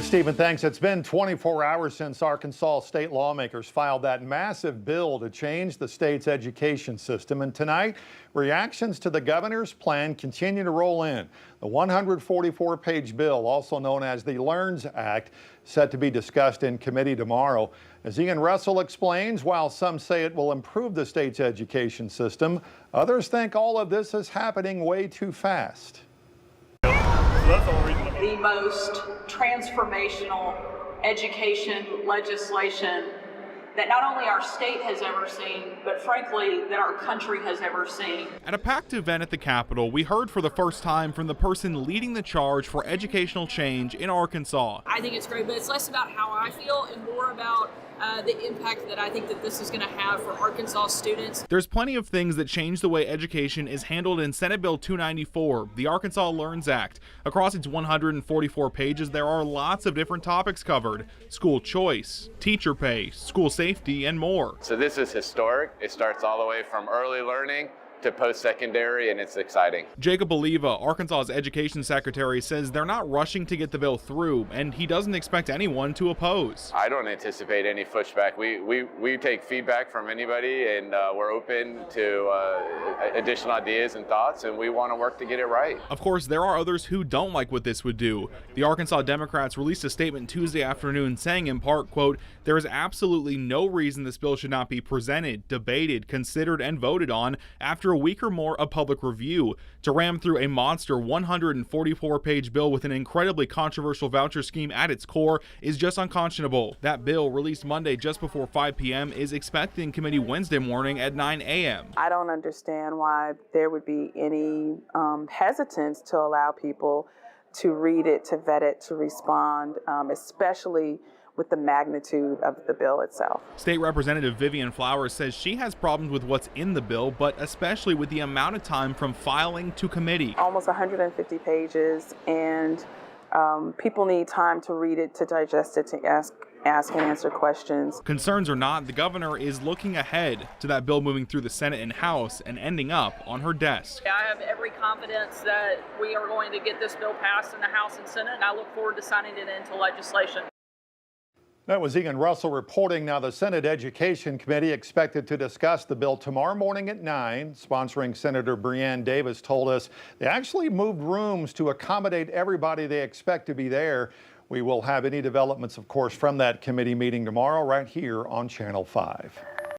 Stephen, thanks. It's been 24 hours since Arkansas state lawmakers filed that massive bill to change the state's education system. And tonight, reactions to the governor's plan continue to roll in. The 144-page bill, also known as the LEARNS Act, set to be discussed in committee tomorrow. As Ian Russell explains, while some say it will improve the state's education system, others think all of this is happening way too fast. The most transformational education legislation that not only our state has ever seen, but frankly, that our country has ever seen. At a packed event at the Capitol, we heard for the first time from the person leading the charge for educational change in Arkansas. I think it's great, but it's less about how I feel and more about the impact that I think that this is going to have for Arkansas students. There's plenty of things that change the way education is handled in Senate Bill 294, the Arkansas LEARNS Act. Across its 144 pages, there are lots of different topics covered: school choice, teacher pay, school safety, and more. So this is historic. It starts all the way from early learning to post-secondary, and it's exciting. Jacob Oliva, Arkansas's education secretary, says they're not rushing to get the bill through, and he doesn't expect anyone to oppose. I don't anticipate any pushback. We take feedback from anybody, and we're open to additional ideas and thoughts, and we want to work to get it right. Of course, there are others who don't like what this would do. The Arkansas Democrats released a statement Tuesday afternoon saying in part, quote, "There is absolutely no reason this bill should not be presented, debated, considered, and voted on after a week or more of public review. To ram through a monster 144-page bill with an incredibly controversial voucher scheme at its core is just unconscionable." That bill, released Monday just before 5 p.m., is expected in committee Wednesday morning at 9 a.m. I don't understand why there would be any hesitance to allow people to read it, to vet it, to respond, especially with the magnitude of the bill itself. State Representative Vivian Flowers says she has problems with what's in the bill, but especially with the amount of time from filing to committee. Almost 150 pages, and people need time to read it, to digest it, to ask and answer questions. Concerns or not, the governor is looking ahead to that bill moving through the Senate and House and ending up on her desk. I have every confidence that we are going to get this bill passed in the House and Senate, and I look forward to signing it into legislation. That was Ian Russell reporting. Now, the Senate Education Committee expected to discuss the bill tomorrow morning at 9. Sponsoring Senator Breanne Davis told us they actually moved rooms to accommodate everybody they expect to be there. We will have any developments, of course, from that committee meeting tomorrow right here on Channel 5.